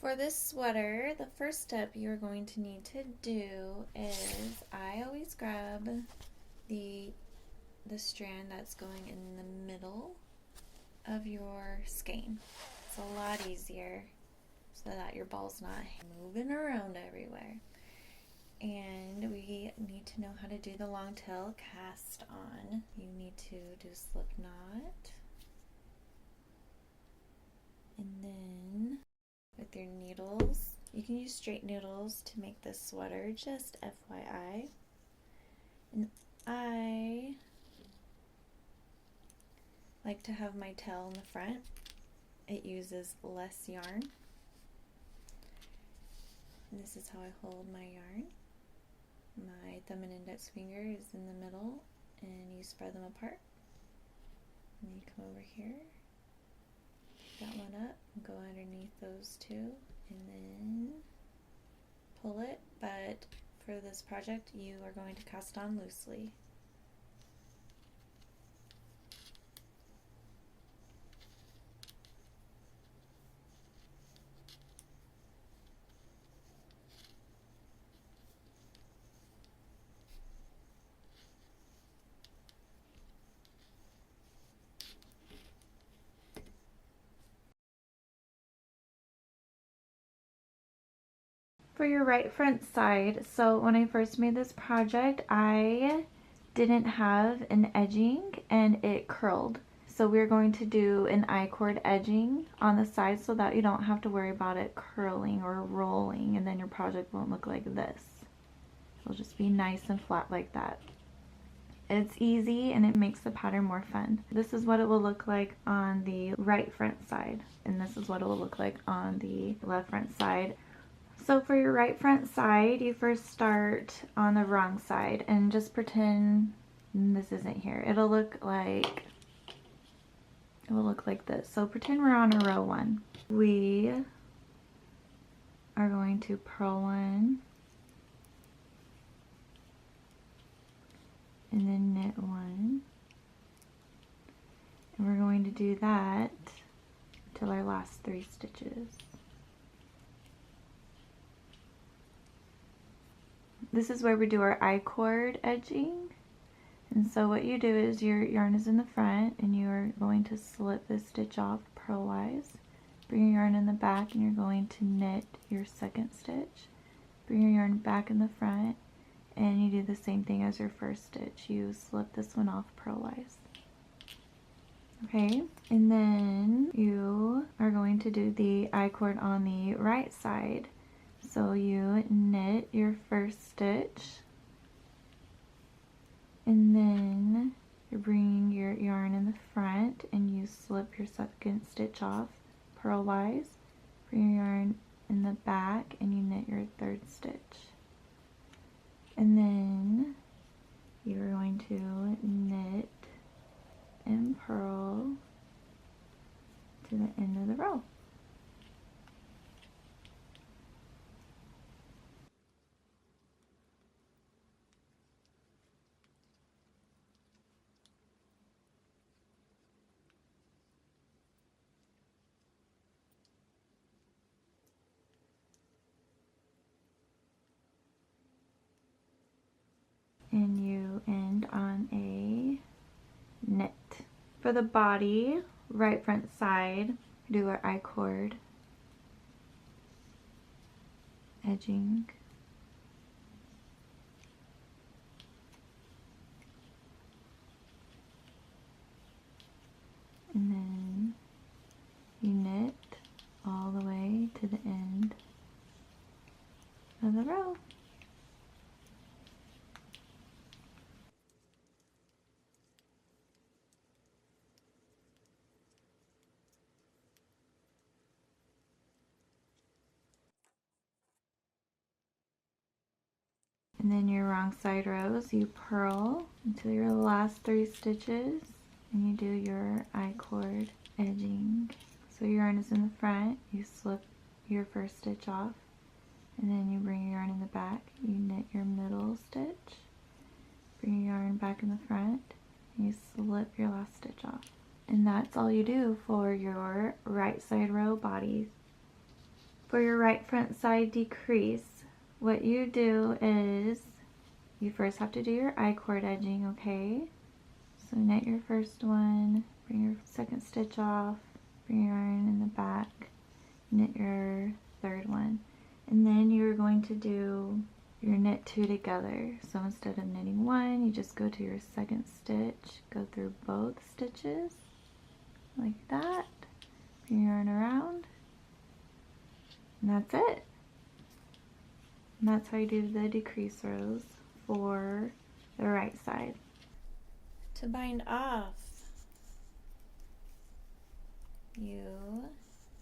For this sweater, the first step you're going to need to do is I always grab the strand that's going in the middle of your skein. It's a lot easier so that your ball's not moving around everywhere. And we need to know how to do the long tail cast on. You need to do a slip knot. And then with your needles, you can use straight needles to make this sweater, just FYI. And I like to have my tail in the front. It uses less yarn. And this is how I hold my yarn. My thumb and index finger is in the middle, and you spread them apart. And you come over here, pick that one up, and go underneath those two, and then pull it. But for this project, you are going to cast on loosely. For your right front side, so when I first made this project, I didn't have an edging and it curled. So we're going to do an I-cord edging on the side so that you don't have to worry about it curling or rolling, and then your project won't look like this. It'll just be nice and flat like that. It's easy and it makes the pattern more fun. This is what it will look like on the right front side, and this is what it will look like on the left front side. So for your right front side, you first start on the wrong side and just pretend this isn't here. It will look like this. So pretend we're on a row 1. We are going to purl 1 and then knit 1. And we're going to do that till our last 3 stitches. This is where we do our I-cord edging. And so what you do is your yarn is in the front and you're going to slip this stitch off purlwise. Bring your yarn in the back and you're going to knit your second stitch. Bring your yarn back in the front and you do the same thing as your first stitch. You slip this one off purlwise. Okay, and then you are going to do the I-cord on the right side. So you knit your first stitch, and then you're bringing your yarn in the front and you slip your second stitch off purlwise. Bring your yarn in the back and you knit your third stitch. And then you're going to knit and purl to the end of the row. And you end on a knit. For the body, right front side, do our I-cord edging. And then you knit all the way to the end of the row. And then your wrong side rows, you purl until your last 3 stitches and you do your I-cord edging. So your yarn is in the front, you slip your first stitch off, and then you bring your yarn in the back, you knit your middle stitch, bring your yarn back in the front, and you slip your last stitch off. And that's all you do for your right side row body. For your right front side decrease, what you do is you first have to do your I-cord edging, okay? So knit your first one, bring your second stitch off, bring your yarn in the back, knit your third one, and then you're going to do your knit two together. So instead of knitting one, you just go to your second stitch, go through both stitches like that, bring your yarn around, and that's it. And that's how you do the decrease rows for the right side. To bind off, you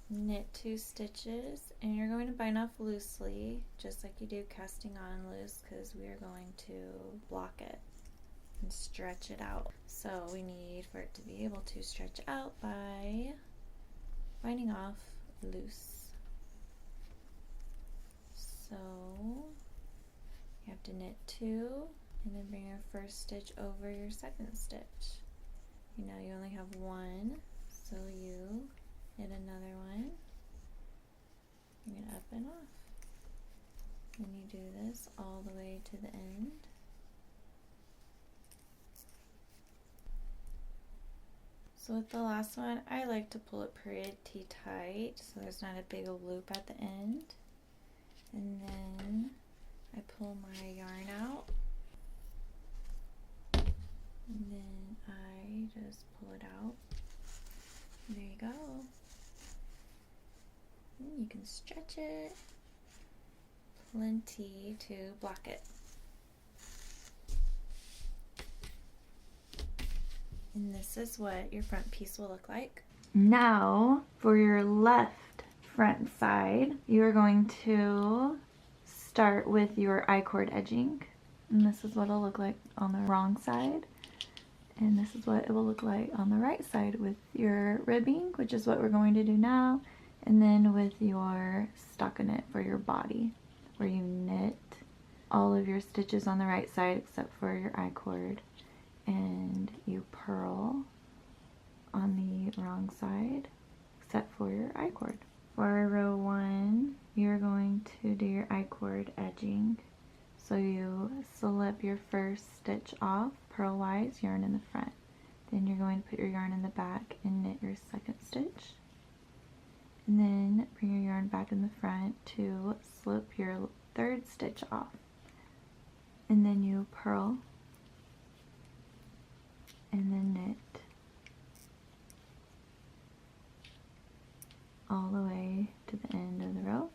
knit two stitches, and you're going to bind off loosely, just like you do casting on loose, because we are going to block it and stretch it out. So we need for it to be able to stretch out by binding off loose. So you have to knit two and then bring your first stitch over your second stitch. You know you only have one, so you knit another one, bring it up and off. Then you do this all the way to the end. So with the last one, I like to pull it pretty tight so there's not a big loop at the end. And then I pull my yarn out, and then I just pull it out. There you go. And you can stretch it plenty to block it. And this is what your front piece will look like. Now for your left front side, you are going to start with your I-cord edging, and this is what it'll look like on the wrong side, and this is what it will look like on the right side with your ribbing, which is what we're going to do now, and then with your stockinette for your body, where you knit all of your stitches on the right side except for your I-cord, and you purl on the wrong side except for your I-cord. For row 1, you're going to do your I-cord edging. So you slip your first stitch off purlwise, yarn in the front. Then you're going to put your yarn in the back and knit your second stitch. And then bring your yarn back in the front to slip your third stitch off. And then you purl and then knit all the way to the end of the row.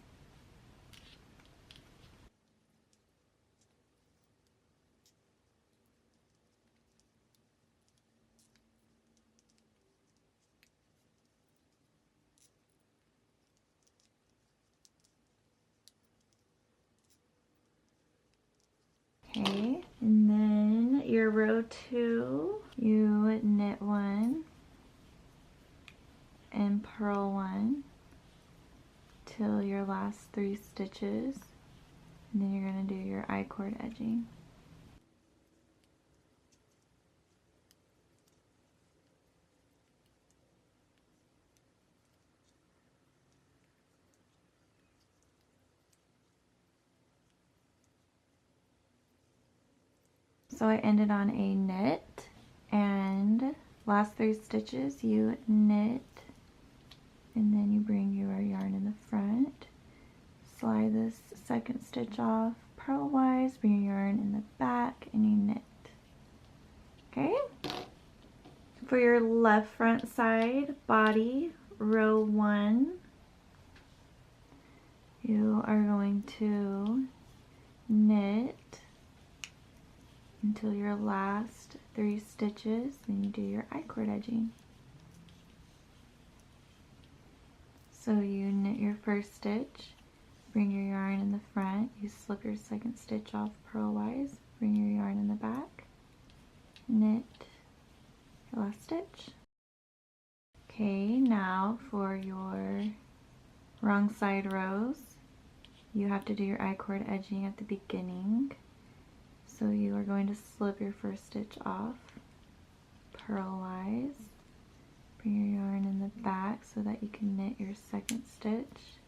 Okay, and then your row 2, you knit 1 and purl 1 till your last 3 stitches, and then you're going to do your I-cord edging. So I ended on a knit, and last 3 stitches you knit, and then you bring your yarn in the front, slide this second stitch off purlwise, bring your yarn in the back, and you knit. Okay? For your left front side body, row 1, you are going to knit until your last 3 stitches, then you do your I-cord edging. So you knit your first stitch, bring your yarn in the front, you slip your second stitch off purlwise, bring your yarn in the back, knit your last stitch. Okay, now for your wrong side rows, you have to do your I-cord edging at the beginning. So you are going to slip your first stitch off purlwise, bring your yarn in the back so that you can knit your second stitch,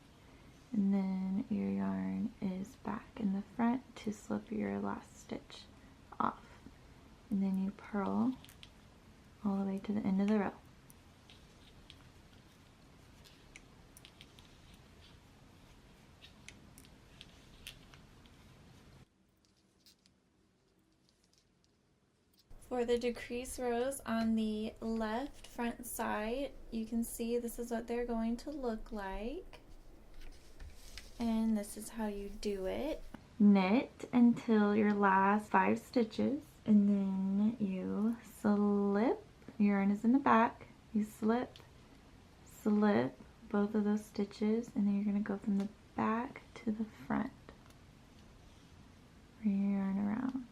and then your yarn is back in the front to slip your last stitch off, and then you purl all the way to the end of the row. For the decrease rows on the left front side, you can see this is what they're going to look like. And this is how you do it. Knit until your last 5 stitches, and then you slip. Your yarn is in the back. You slip, slip both of those stitches, and then you're going to go from the back to the front. Bring your yarn around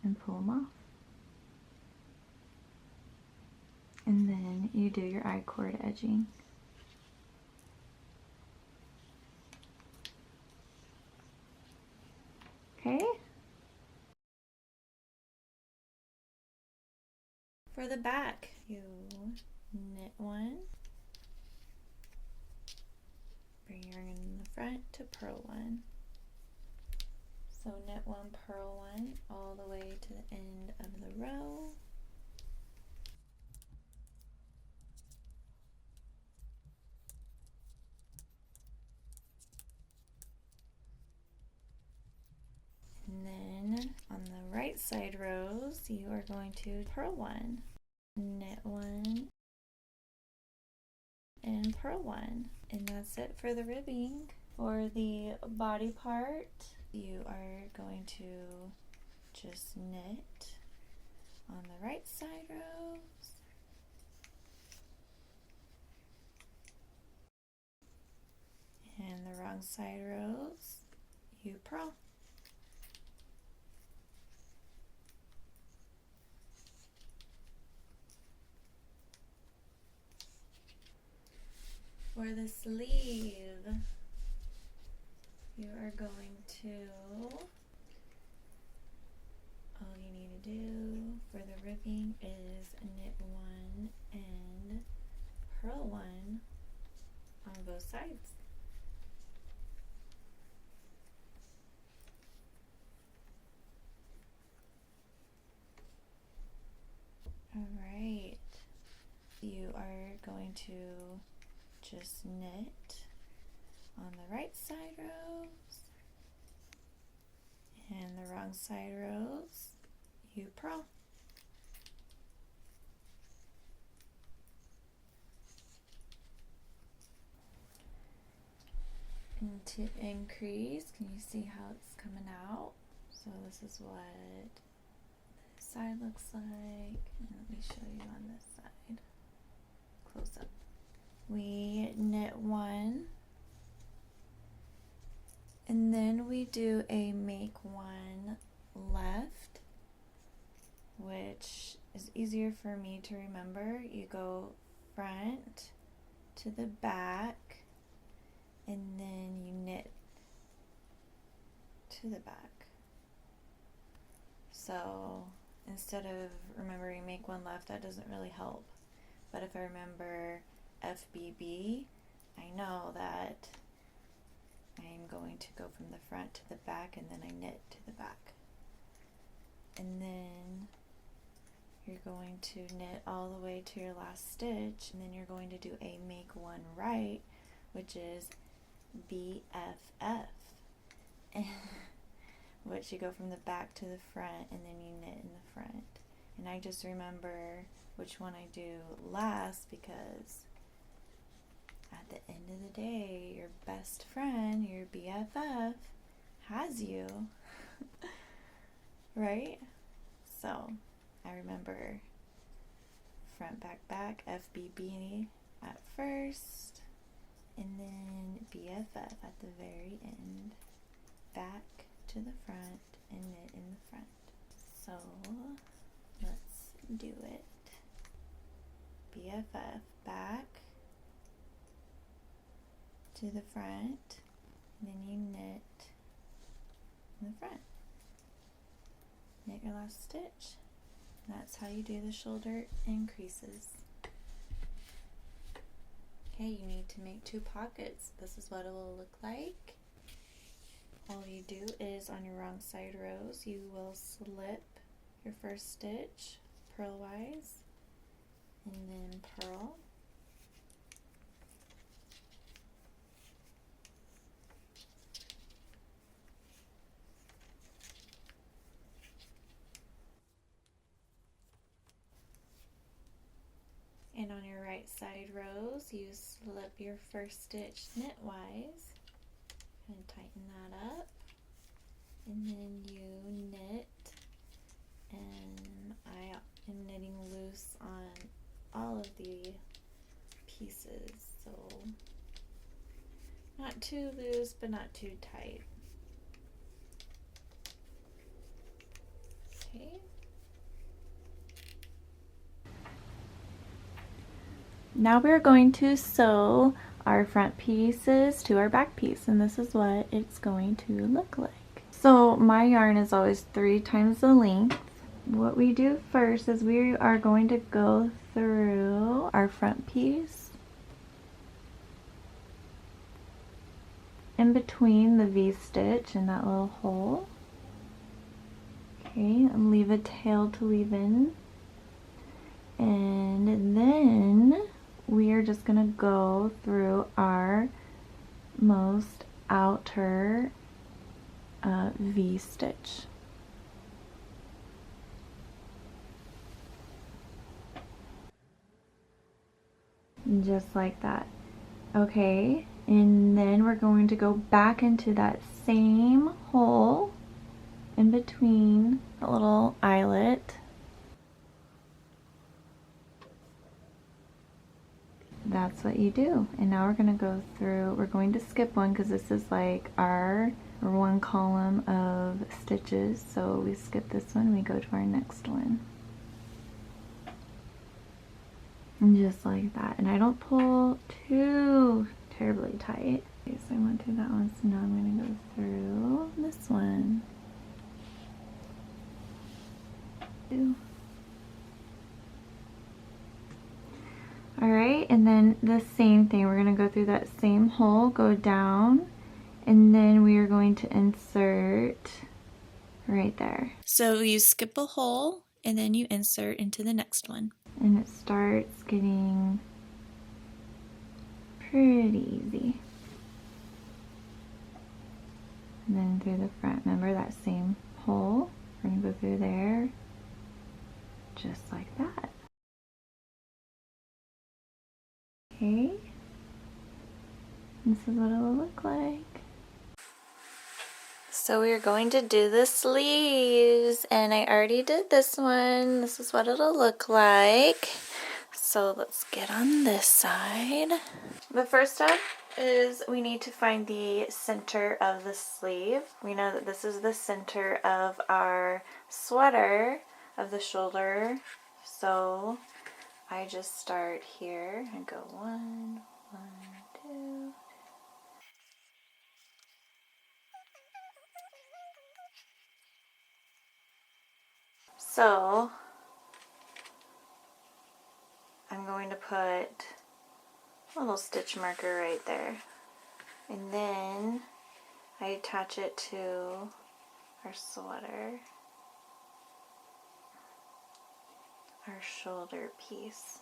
and pull them off. And then you do your I-cord edging. Okay? For the back, you knit one, bring your yarn in the front to purl one. So knit one, purl one, all the way to the end of the row. And then on the right side rows, you are going to purl one, knit one, and purl one. And that's it for the ribbing. For the body part, you are going to just knit on the right side rows, and the wrong side rows, you purl. For the sleeve, you are going to, all you need to do for the ribbing is knit one and purl one on both sides. Alright, you are going to just knit on the right side rows, and the wrong side rows, you purl. And to increase, can you see how it's coming out? So this is what this side looks like. And let me show you on this side. Close up. We knit one, and then we do a make one left, which is easier for me to remember. You go front to the back, and then you knit to the back. So instead of remembering make one left, that doesn't really help. But if I remember FBB, I know that I'm going to go from the front to the back, and then I knit to the back. And then you're going to knit all the way to your last stitch, and then you're going to do a make one right, which is BFF, which you go from the back to the front, and then you knit in the front. And I just remember which one I do last, because at the end of the day, your best friend, your BFF, has you, right? So I remember front, back, back, FBB at first, and then BFF at the very end, back to the front, and knit in the front. So let's do it. BFF, back to the front, and then you knit in the front. Knit your last stitch. That's how you do the shoulder increases. Okay, you need to make 2 pockets. This is what it will look like. All you do is on your wrong side rows, you will slip your first stitch purlwise and then purl. And on your right side rows, you slip your first stitch knitwise and tighten that up. And then you knit, and I am knitting loose on all of the pieces, so not too loose but not too tight. Okay. Now we're going to sew our front pieces to our back piece, and this is what it's going to look like. So my yarn is always 3 times the length. What we do first is we are going to go through our front piece in between the V-stitch and that little hole. Okay, and leave a tail to weave in. And then we are just going to go through our most outer V-stitch. Just like that. Okay, and then we're going to go back into that same hole in between the little eyelet. That's what you do. And now we're going to go through, we're going to skip one because this is like our 1 column of stitches, so we skip this one, we go to our next one. And just like that. And I don't pull too terribly tight. Okay, so I went through that one, so now I'm going to go through this one. Alright, and then the same thing, we're going to go through that same hole, go down, and then we are going to insert right there. So you skip a hole and then you insert into the next one. And it starts getting pretty easy. And then through the front, remember that same hole? We're going to go through there, just like that. Okay, this is what it will look like. So we're going to do the sleeves, and I already did this one. This is what it'll look like. So let's get on this side. The first step is we need to find the center of the sleeve. We know that this is the center of our sweater, of the shoulder. So I just start here and go 1, 1, 2. So I'm going to put a little stitch marker right there, and then I attach it to our sweater, our shoulder piece.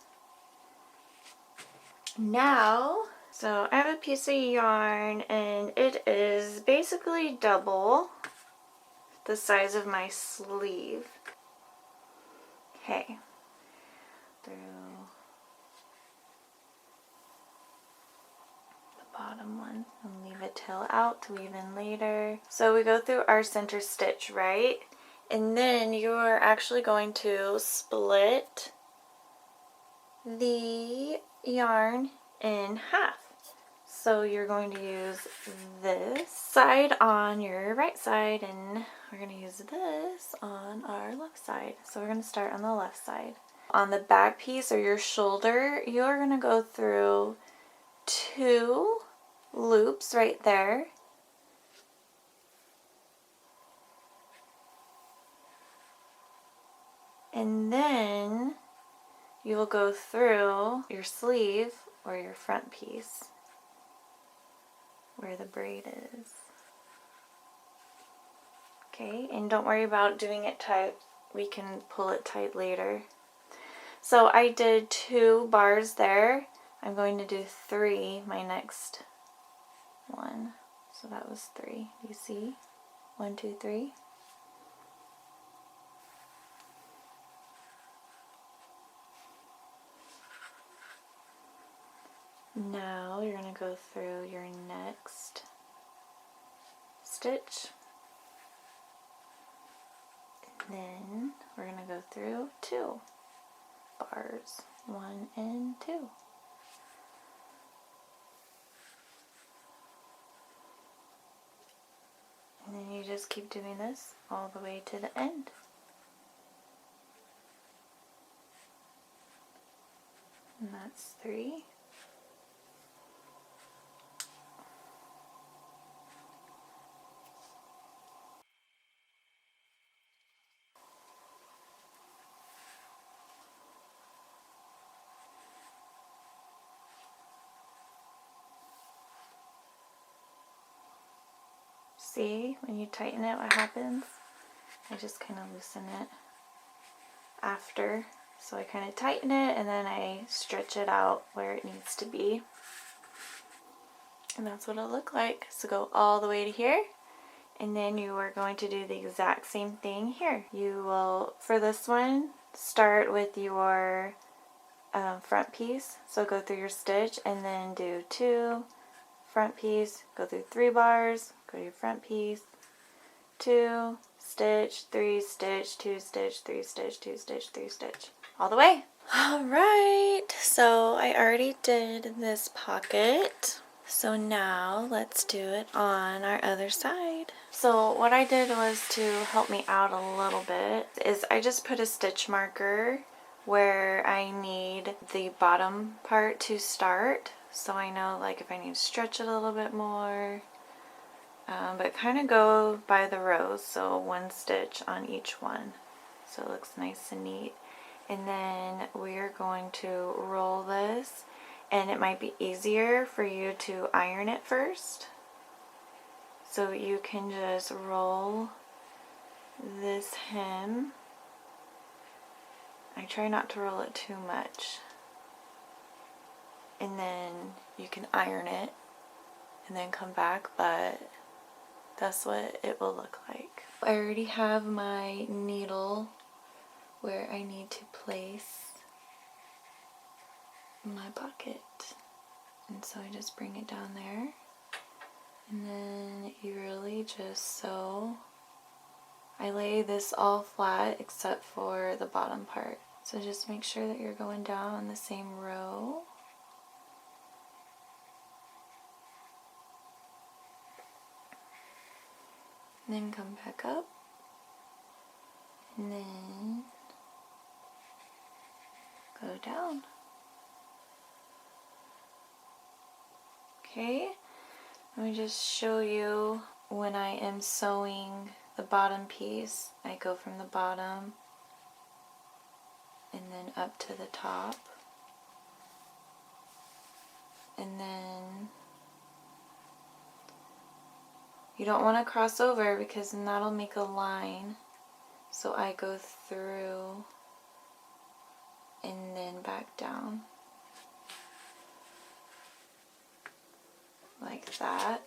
Now, so I have a piece of yarn and it is basically double the size of my sleeve. Okay, through the bottom one and leave a tail out to weave in later. So we go through our center stitch, right? And then you are actually going to split the yarn in half. So you're going to use this side on your right side, and we're going to use this on our left side. So we're going to start on the left side. On the back piece or your shoulder, you're going to go through 2 loops right there. And then you will go through your sleeve or your front piece where the braid is. Okay, and don't worry about doing it tight. We can pull it tight later. So I did 2 bars there. I'm going to do 3 my next one. So that was 3. Do you see? 1, 2, 3. Now you're going to go through your next stitch. And then we're going to go through 2 bars, 1 and 2. And then you just keep doing this all the way to the end. And that's 3. See, when you tighten it, what happens? I just kind of loosen it after. So I kind of tighten it and then I stretch it out where it needs to be. And that's what it'll look like. So go all the way to here. And then you are going to do the exact same thing here. You will, for this one, start with your front piece. So go through your stitch and then do 2, front piece, go through 3 bars, go to your front piece, 2, stitch, 3, stitch, 2, stitch, 3, stitch, 2, stitch, 3, stitch, all the way. Alright, so I already did this pocket. So now let's do it on our other side. So what I did was to help me out a little bit is I just put a stitch marker where I need the bottom part to start. So I know like if I need to stretch it a little bit more, but kind of go by the rows. So 1 stitch on each one. So it looks nice and neat. And then we're going to roll this, and it might be easier for you to iron it first. So you can just roll this hem. I try not to roll it too much. And then you can iron it and then come back, but that's what it will look like. I already have my needle where I need to place my pocket. And so I just bring it down there. And then you really just sew. I lay this all flat except for the bottom part. So just make sure that you're going down on the same row. And then come back up. And then go down. Okay, let me just show you when I am sewing the bottom piece. I go from the bottom and then up to the top. And then you don't want to cross over because then that'll make a line. So I go through and then back down. Like that.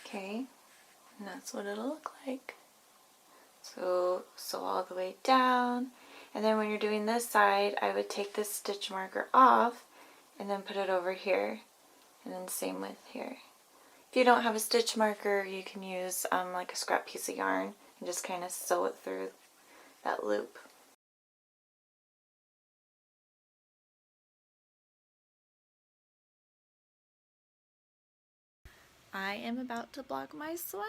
Okay, and that's what it'll look like. So sew all the way down, and then when you're doing this side, I would take this stitch marker off and then put it over here, and then same with here. If you don't have a stitch marker, you can use like a scrap piece of yarn and just kind of sew it through that loop. I am about to block my sweater.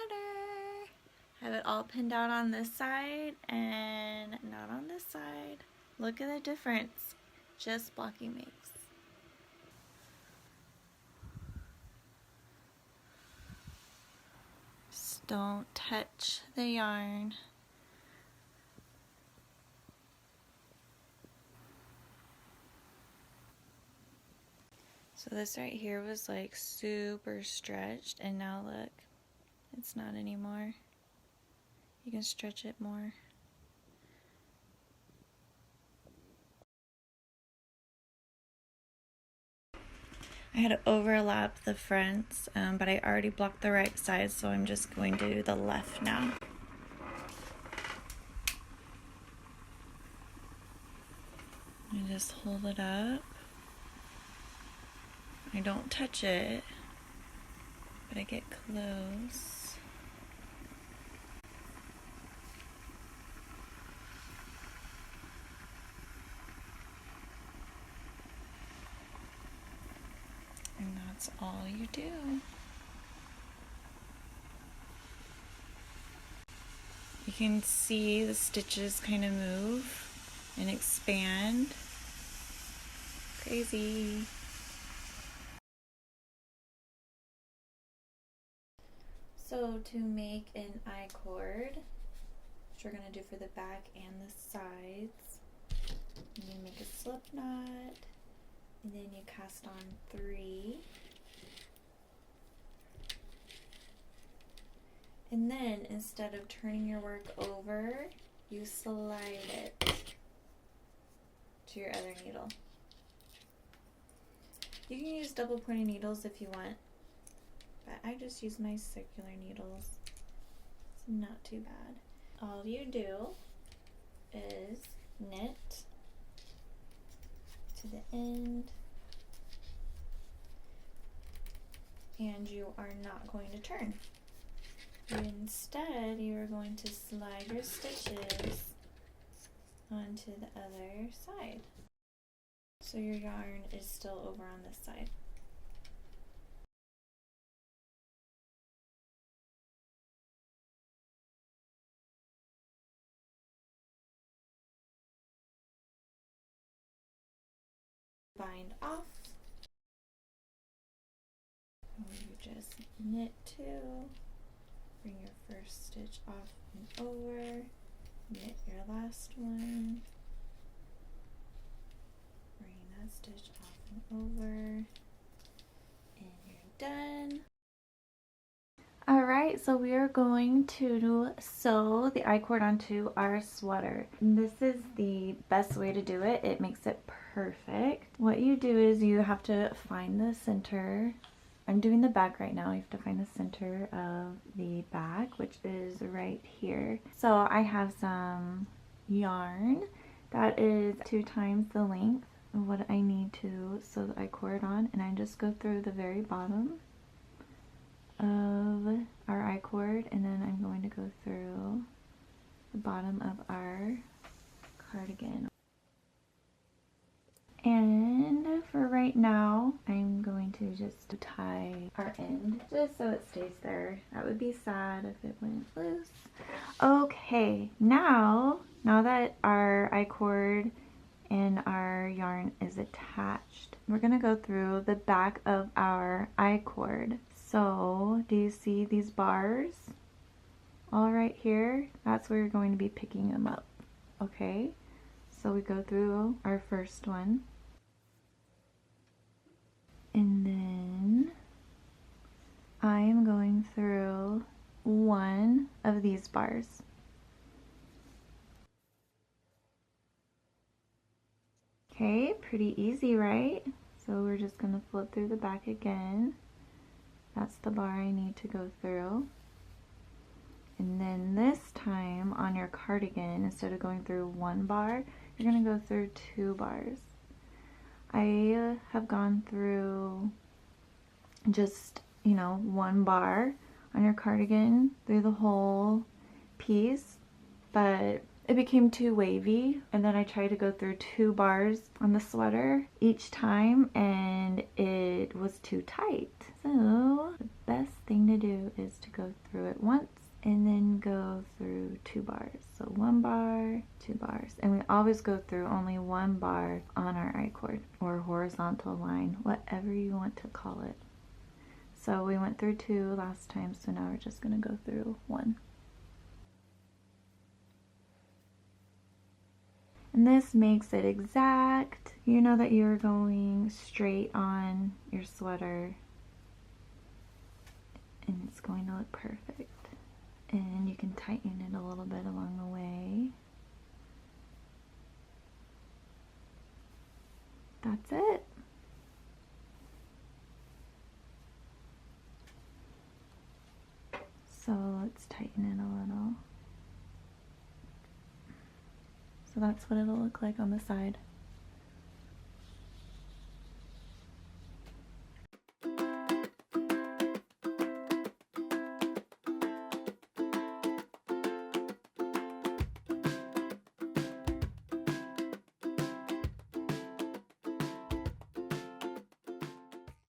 I have it all pinned out on this side and not on this side. Look at the difference just blocking makes. Just don't touch the yarn. So this right here was like super stretched, and now look, it's not anymore. You can stretch it more. I had to overlap the fronts, but I already blocked the right side, so I'm just going to do the left now. I just hold it up. I don't touch it, but I get close. And that's all you do. You can see the stitches kind of move and expand. Crazy. So to make an I-cord, which we're going to do for the back and the sides, you make a slip knot, and then you cast on 3. And then instead of turning your work over, you slide it to your other needle. You can use double pointed needles if you want, but I just use my circular needles. It's not too bad. All you do is knit to the end, and you are not going to turn. Instead, you are going to slide your stitches onto the other side. So your yarn is still over on this side. Bind off. You just knit 2. Bring your first stitch off and over, knit your last one, bring that stitch off and over, and you're done. Alright, so we are going to sew the I-cord onto our sweater. This is the best way to do it. It makes it perfect. What you do is you have to find the center. I'm doing the back right now. You have to find the center of the back, which is right here. So I have some yarn that is 2 times the length of what I need to sew the I-cord on, and I just go through the very bottom of our I-cord, and then I'm going to go through the bottom of our cardigan. And for right now, I'm going to just tie our end just so it stays there. That would be sad if it went loose. Okay, now that our I-cord and our yarn is attached, we're going to go through the back of our I-cord. So, do you see these bars all right here? That's where you're going to be picking them up. Okay, so we go through our first one. And then I am going through one of these bars. Okay, pretty easy, right? So we're just going to flip through the back again. That's the bar I need to go through. And then this time on your cardigan, instead of going through 1 bar, you're going to go through 2 bars. I have gone through just, 1 bar on your cardigan through the whole piece, but it became too wavy, and then I tried to go through 2 bars on the sweater each time, and it was too tight. So the best thing to do is to go through it once and then go through 2 bars. So 1 bar, 2 bars. And we always go through only 1 bar on our I-cord, or horizontal line, whatever you want to call it. So we went through 2 last time, so now we're just going to go through 1. And this makes it exact. You know that you're going straight on your sweater. And it's going to look perfect. And you can tighten it a little bit along the way. That's it. So let's tighten it a little. So that's what it'll look like on the side.